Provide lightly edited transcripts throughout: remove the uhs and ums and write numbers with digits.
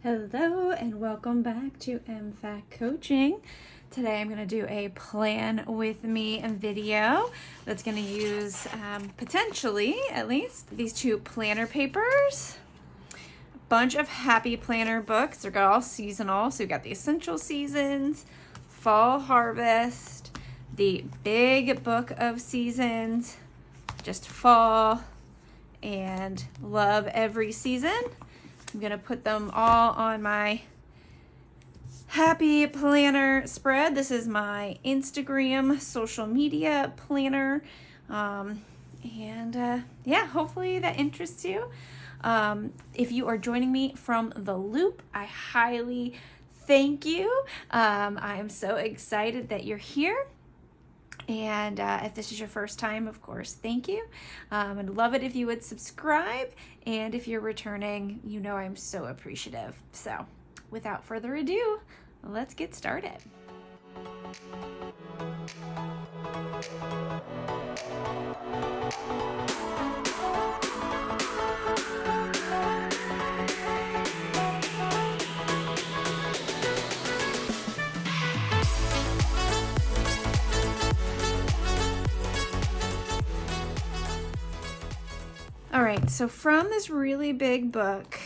Hello and welcome back to MFAC Coaching. Today I'm going to do a plan with me video that's going to use potentially at least these two planner papers, a bunch of happy planner books. They're all seasonal, so we've got the essential seasons, fall harvest, the big book of seasons, just fall, and love every season. I'm going to put them all on my happy planner spread. This is my Instagram social media planner. Yeah, hopefully that interests you. If you are joining me from the loop, I highly thank you. I am so excited that you're here. And if this is your first time, of course, thank you. I'd love it if you would subscribe. And if you're returning, you know I'm so appreciative. So without further ado, let's get started. All right, so from this really big book,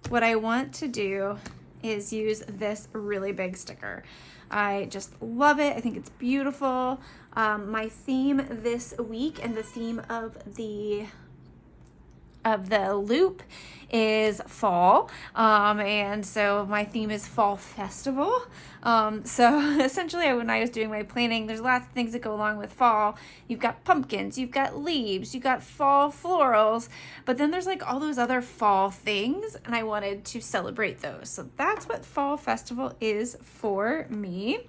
what I want to do is use this really big sticker. I just love it. I think it's beautiful. My theme this week and the theme of the loop is fall, and so my theme is fall festival. So essentially when I was doing my planning, there's lots of things that go along with fall. You've got pumpkins, you've got leaves, you've got fall florals, but then there's like all those other fall things, and I wanted to celebrate those. So that's what fall festival is for me.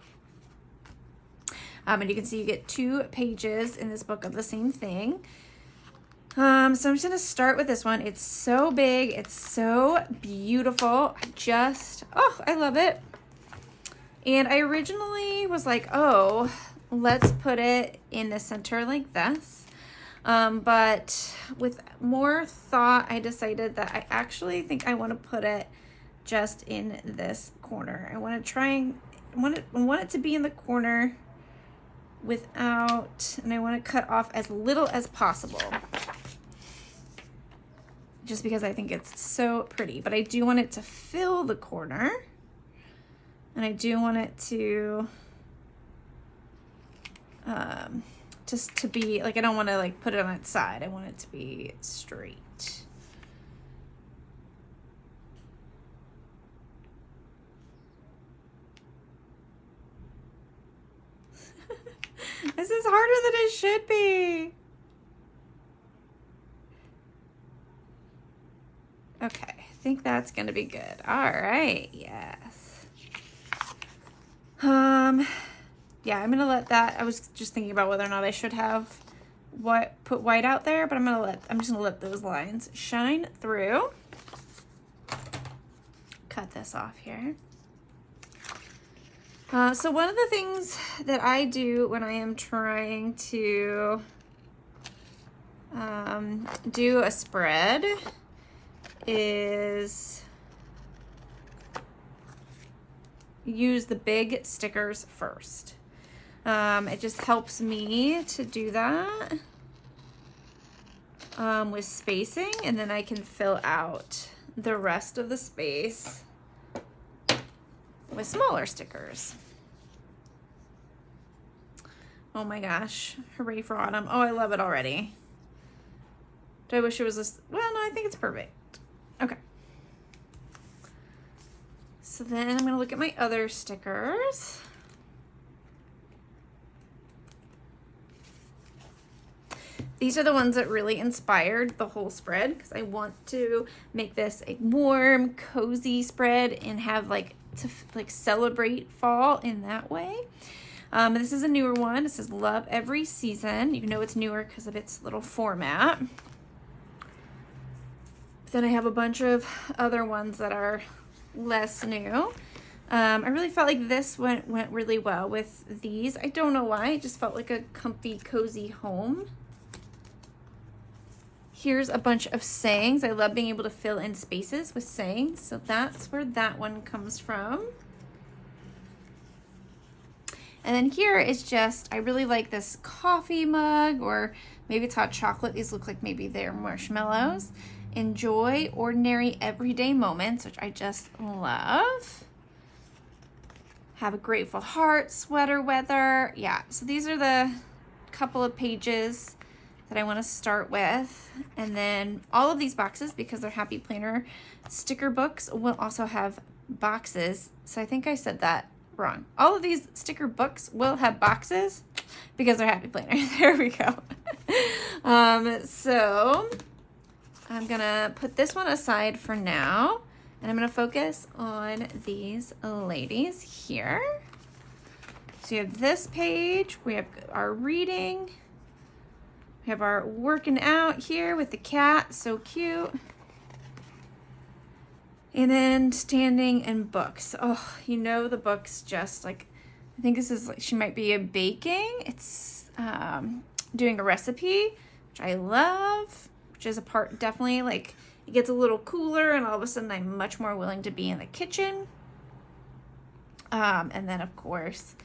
And you can see you get 2 pages in this book of the same thing. So I'm just going to start with this one. It's so big. It's so beautiful. I love it. And I originally was like, oh, let's put it in the center like this. But with more thought, I decided that I actually think I want to put it just in this corner. I want it to be in the corner and I want to cut off as little as possible. Just because I think it's so pretty, but I do want it to fill the corner, and I do want it to just to be like, I don't want to like put it on its side. I want it to be straight. This is harder than it should be. Okay, I think that's gonna be good. All right, yes. Yeah, I'm gonna let that. I was just thinking about whether or not I should have put white out there, but I'm just gonna let those lines shine through. Cut this off here. So one of the things that I do when I am trying to do a spread is use the big stickers first. It just helps me to do that with spacing, and then I can fill out the rest of the space with smaller stickers. Oh my gosh, hooray for autumn. Oh, I love it already. Do I wish it was this? Well, no, I think it's perfect. Okay. So then I'm going to look at my other stickers. These are the ones that really inspired the whole spread, because I want to make this a warm, cozy spread and have to celebrate fall in that way. This is a newer one. It says love every season. You know it's newer because of its little format. Then I have a bunch of other ones that are less new. I really felt like this went really well with these. I don't know why. It just felt like a comfy, cozy home. Here's a bunch of sayings. I love being able to fill in spaces with sayings. So that's where that one comes from. And then here is just, I really like this coffee mug, or maybe it's hot chocolate. These look like maybe they're marshmallows. Enjoy ordinary everyday moments, which I just love. Have a grateful heart, sweater weather. Yeah, so these are the couple of pages that I want to start with. And then all of these boxes, because they're Happy Planner sticker books, will also have boxes. So I think I said that wrong. All of these sticker books will have boxes because they're Happy Planner. There we go. So I'm gonna put this one aside for now, and I'm gonna focus on these ladies here. So you have this page, we have our reading, we have our working out here with the cat, so cute. And then standing and books. Oh, you know, the books just like, I think this is like, she might be a baking. It's doing a recipe, which I love, which is a part, definitely like it gets a little cooler and all of a sudden I'm much more willing to be in the kitchen. And then of course,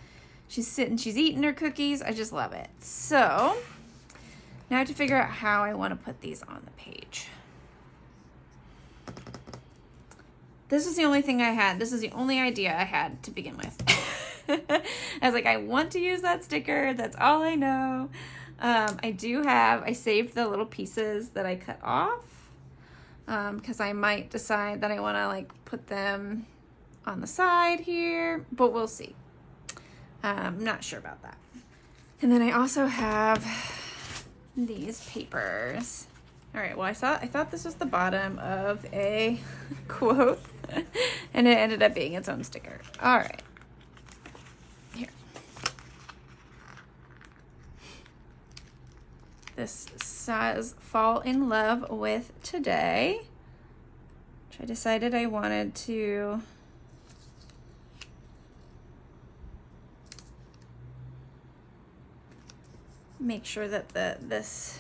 she's sitting, she's eating her cookies. I just love it. So now I have to figure out how I want to put these on the page. This is the only thing I had. This is the only idea I had to begin with. I was like, I want to use that sticker. That's all I know. I saved the little pieces that I cut off because I might decide that I want to like put them on the side here, but we'll see. I'm not sure about that. And then I also have these papers. All right, well, I thought this was the bottom of a quote, and it ended up being its own sticker. All right, here. This says, fall in love with today, which I decided I wanted to make sure that this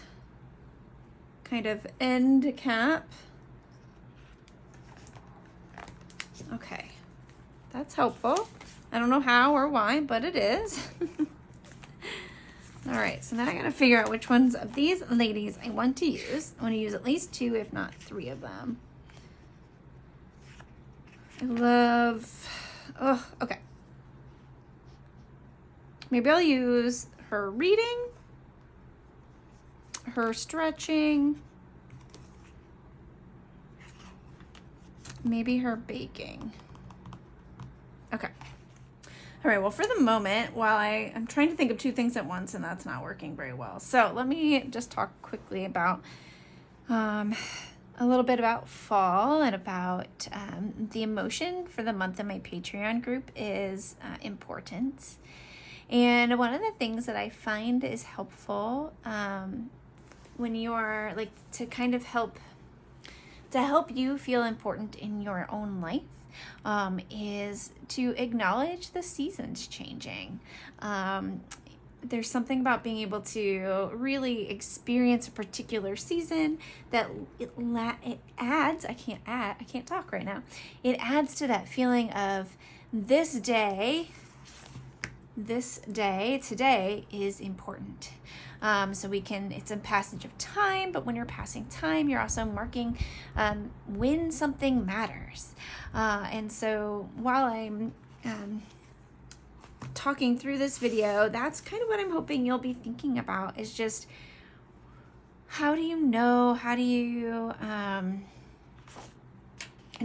kind of end cap. Okay, that's helpful. I don't know how or why, but it is. All right, so now I gotta figure out which ones of these ladies I want to use. I want to use at least 2, if not 3 of them. I love, oh, okay. Maybe I'll use her reading, her stretching, maybe her baking. Okay. All right, well, for the moment, while I'm trying to think of 2 things at once, and that's not working very well. So let me just talk quickly about a little bit about fall and about the emotion for the month in my Patreon group is important. And one of the things that I find is helpful when you are like to kind of help you feel important in your own life is to acknowledge the seasons changing. There's something about being able to really experience a particular season that it adds, I can't talk right now. It adds to that feeling of this day, today is important. So it's a passage of time, but when you're passing time, you're also marking when something matters. And so while I'm talking through this video, that's kind of what I'm hoping you'll be thinking about, is just how do you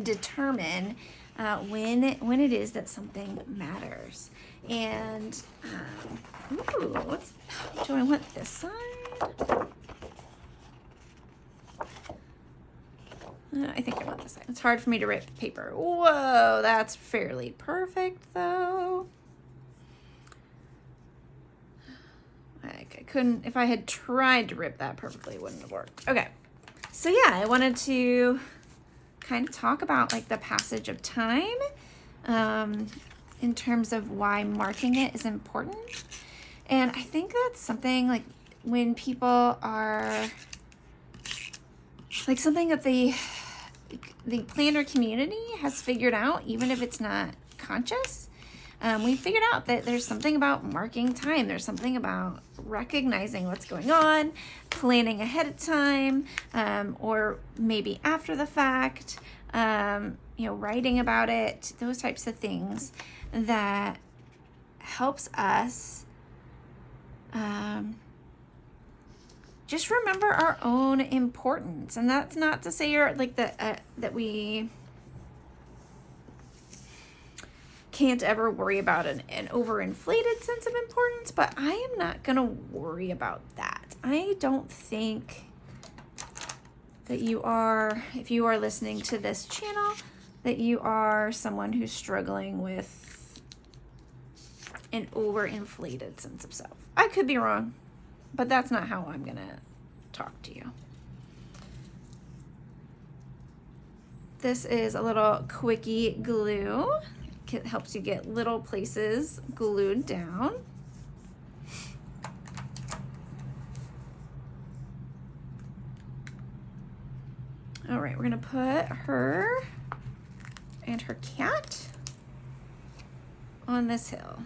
determine when it is that something matters. And do I want this side? I think I want this side. It's hard for me to rip paper. Whoa, that's fairly perfect though. I couldn't, if I had tried to rip that perfectly, it wouldn't have worked. Okay, so yeah, I wanted to kind of talk about like the passage of time in terms of why marking it is important. And I think that's something like when people are like something that the planner community has figured out, even if it's not conscious. We figured out that there's something about marking time. There's something about recognizing what's going on, planning ahead of time, or maybe after the fact, writing about it, those types of things that helps us just remember our own importance. And that's not to say that we can't ever worry about an overinflated sense of importance, but I am not going to worry about that. I don't think that you are, if you are listening to this channel, that you are someone who's struggling with an overinflated sense of self. I could be wrong, but that's not how I'm going to talk to you. This is a little quickie glue. It helps you get little places glued down. All right, we're gonna put her and her cat on this hill.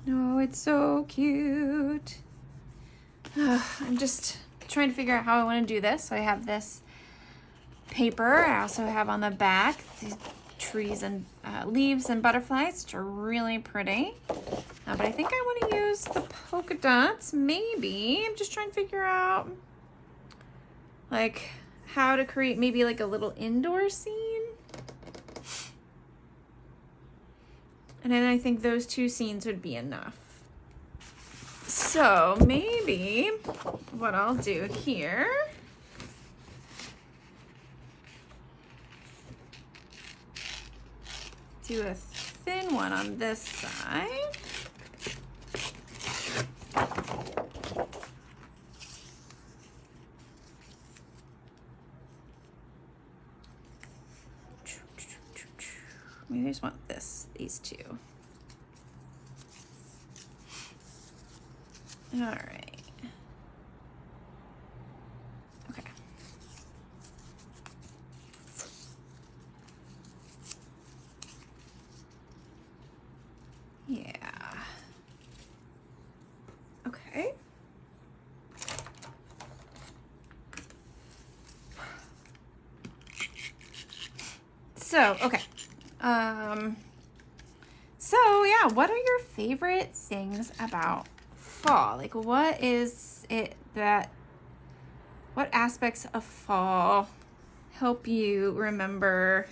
Oh, it's so cute. I'm just trying to figure out how I want to do this. So I have this paper. I also have on the back these trees and leaves and butterflies, which are really pretty. But I think I want to use the polka dots. Maybe I'm just trying to figure out like how to create maybe like a little indoor scene. And then I think those two scenes would be enough. So maybe what I'll do here, do a thin one on this side. Maybe I just want these two. All right. Okay. Yeah. Okay. So, okay. So yeah, what are your favorite things about fall? Like, what aspects of fall help you remember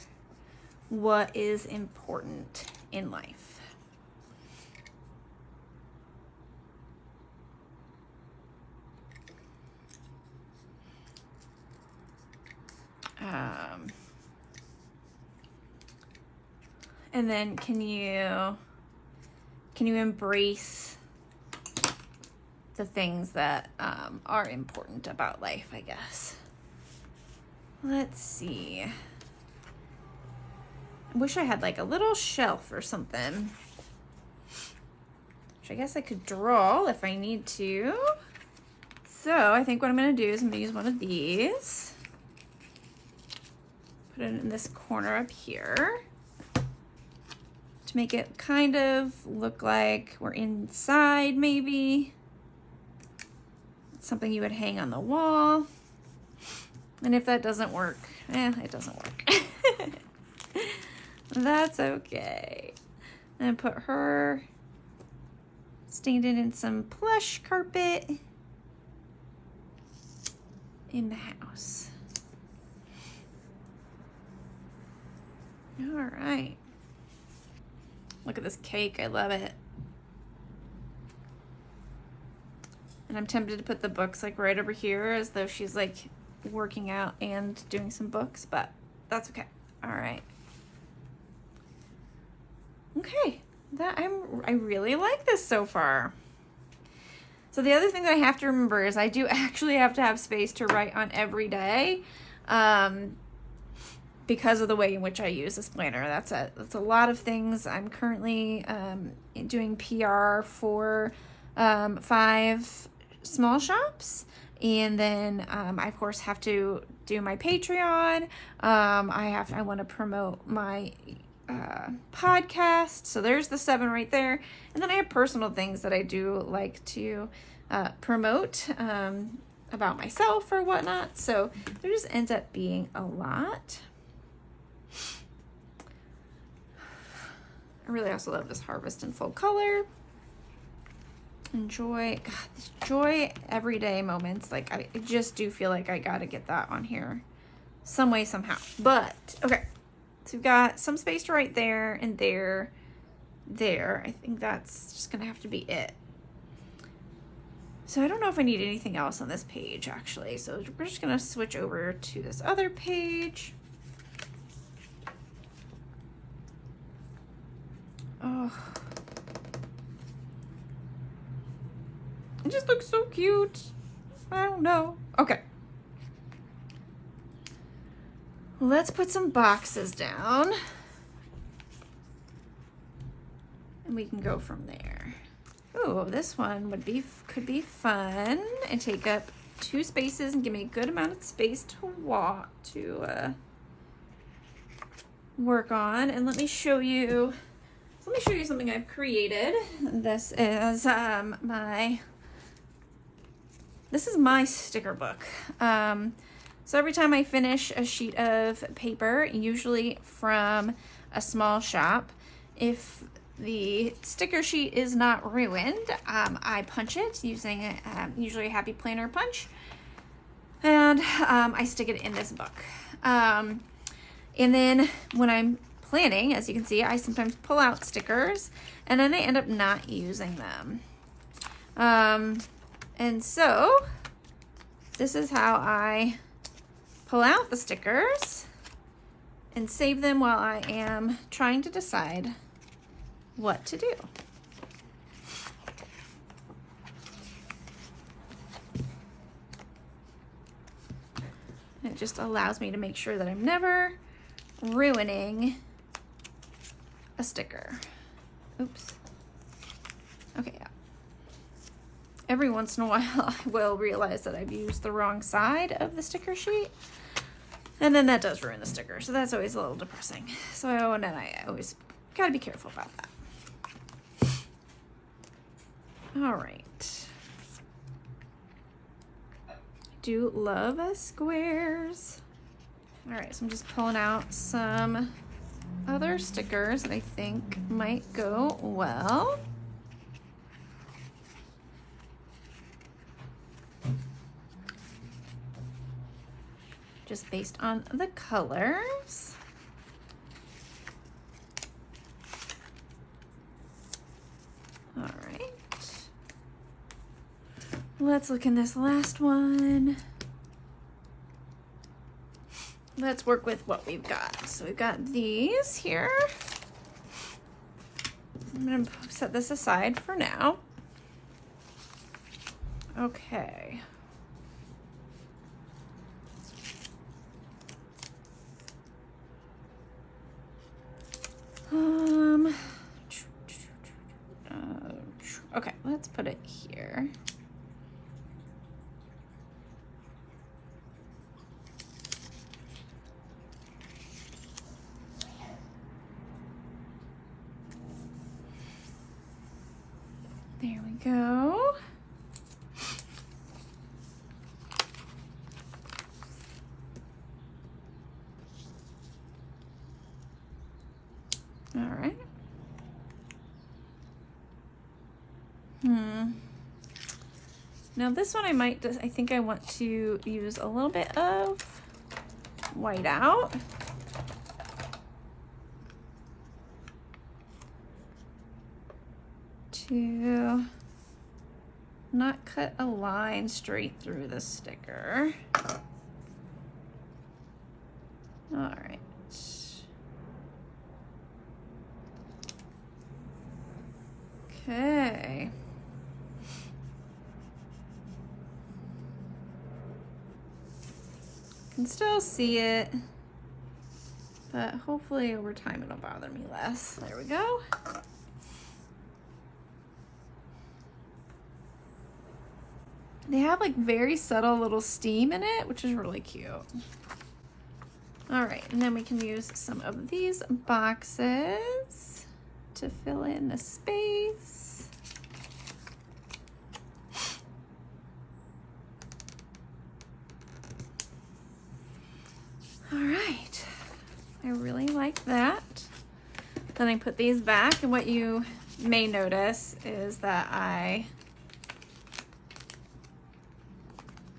what is important in life? And then can you embrace the things that are important about life, I guess. Let's see. I wish I had like a little shelf or something, which I guess I could draw if I need to. So I think what I'm going to do is I'm going to use one of these. Put it in this corner up here to make it kind of look like we're inside, maybe. Something you would hang on the wall. And if that doesn't work, it doesn't work. That's okay. And put her standing in some plush carpet in the house. All right. Look at this cake. I love it. And I'm tempted to put the books like right over here as though she's like working out and doing some books, but that's okay. All right. Okay. I really like this so far. So the other thing that I have to remember is I do actually have to have space to write on every day. Because of the way in which I use this planner. That's a lot of things. I'm currently doing PR for 5 small shops. And then I of course have to do my Patreon. I want to promote my podcast. So there's the 7 right there. And then I have personal things that I do like to promote about myself or whatnot. So there just ends up being a lot. I really also love this Harvest in full color. Enjoy, God, this joy everyday moments. Like I just do feel like I gotta get that on here some way, somehow. But okay, so we've got some space right there and there. I think that's just gonna have to be it. So I don't know if I need anything else on this page actually. So we're just gonna switch over to this other page. Oh. It just looks so cute. I don't know. Okay. Let's put some boxes down. And we can go from there. Oh, this one could be fun and take up 2 spaces and give me a good amount of space to work on. And let me show you something I've created. This is This is my sticker book. So every time I finish a sheet of paper, usually from a small shop, if the sticker sheet is not ruined, I punch it using usually a Happy Planner punch, and I stick it in this book. And then when I'm planning, as you can see, I sometimes pull out stickers, and then I end up not using them. And so this is how I pull out the stickers and save them while I am trying to decide what to do. It just allows me to make sure that I'm never ruining a sticker. Oops. Okay, yeah. Every once in a while, I will realize that I've used the wrong side of the sticker sheet, and then that does ruin the sticker, so that's always a little depressing. So and then I always gotta be careful about that. All right. I do love squares. All right, so I'm just pulling out some other stickers that I think might go well. Just based on the colors. All right. Let's look in this last one. Let's work with what we've got. So we've got these here. I'm gonna set this aside for now. Okay. Okay, let's put it here. There we go. All right. Now this one I think I want to use a little bit of white out. To not cut a line straight through the sticker. All right. Okay. Can still see it, but hopefully over time it'll bother me less. There we go. They have like very subtle little steam in it, which is really cute. All right, and then we can use some of these boxes to fill in the space. All right, I really like that. Then I put these back, and what you may notice is that I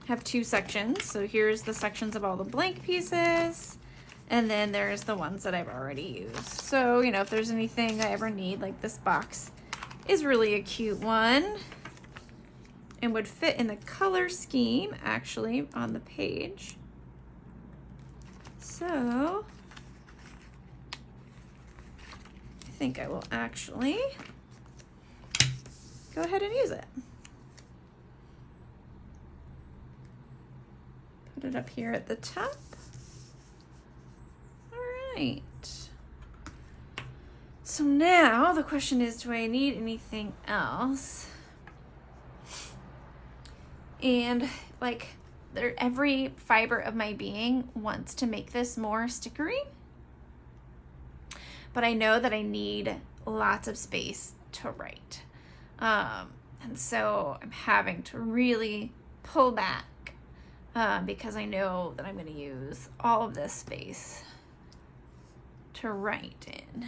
have two sections. So here's the sections of all the blank pieces, and then there's the ones that I've already used. So, you know, if there's anything I ever need, like this box is really a cute one and would fit in the color scheme actually on the page. So I think I will actually go ahead and use it. Put it up here at the top. All right. So now the question is, do I need anything else? And like every fiber of my being wants to make this more stickery, but I know that I need lots of space to write. And so I'm having to really pull back because I know that I'm going to use all of this space to write in.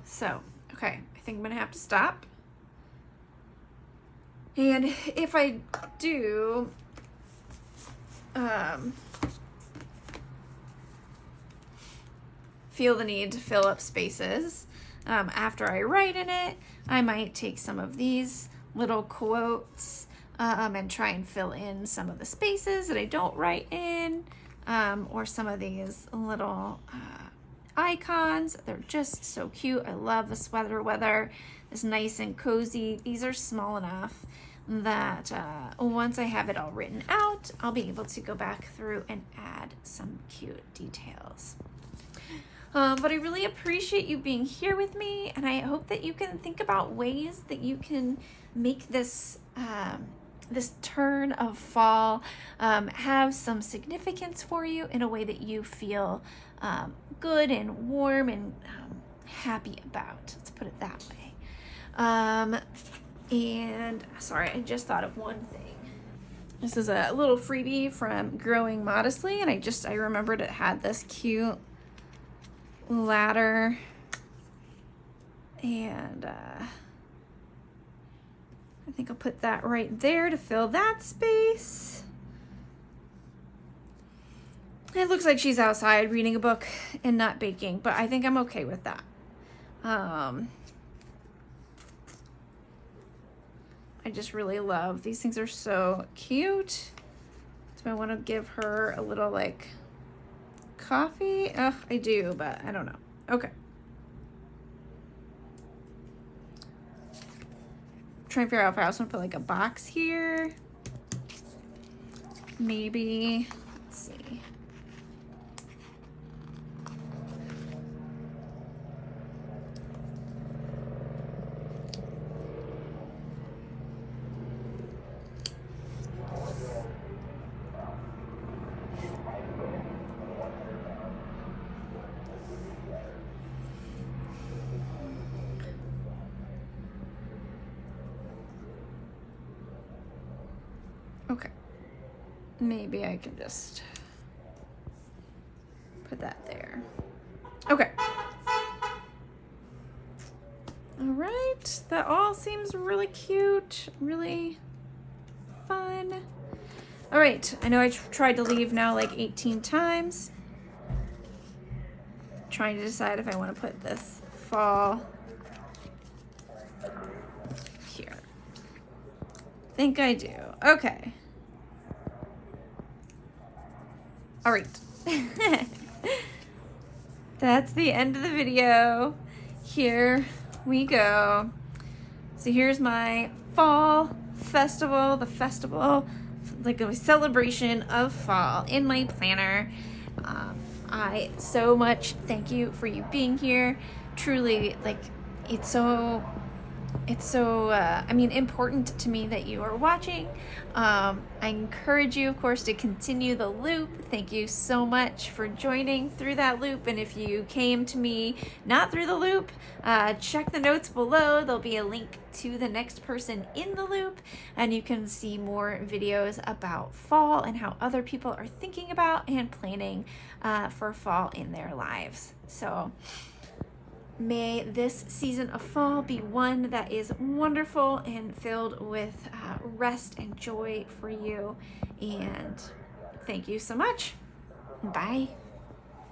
So, okay, I think I'm going to have to stop. And if I do, feel the need to fill up spaces after I write in it, I might take some of these little quotes and try and fill in some of the spaces that I don't write in, or some of these little icons. They're just so cute. I love the sweater weather. It's nice and cozy. These are small enough that once I have it all written out, I'll be able to go back through and add some cute details. But I really appreciate you being here with me, and I hope that you can think about ways that you can make this this turn of fall have some significance for you in a way that you feel good and warm and happy about. Let's put it that way. And sorry, I just thought of one thing. This is a little freebie from Growing Modestly, and I remembered it had this cute ladder, and I think I'll put that right there to fill that space. It looks like she's outside reading a book and not baking, but I think I'm okay with that. I just really love these things. Are so cute. So I want to give her a little like coffee. I do, but I don't know. Okay. Trying to figure out if I also want to put like a box here. Maybe. Let's see. Okay, maybe I can just put that there. Okay. All right, that all seems really cute, really fun. All right, I know I tried to leave now like 18 times. Trying to decide if I want to put this fall here. Think I do. Okay. All right. That's the end of the video. Here we go. So here's my fall festival, the festival, like a celebration of fall in my planner. I so much thank you for you being here. Truly, like, it's so it's so, important to me that you are watching. I encourage you, of course, to continue the loop. Thank you so much for joining through that loop. And if you came to me not through the loop, check the notes below. There'll be a link to the next person in the loop, and you can see more videos about fall and how other people are thinking about and planning for fall in their lives. So may this season of fall be one that is wonderful and filled with rest and joy for you. And thank you so much. Bye.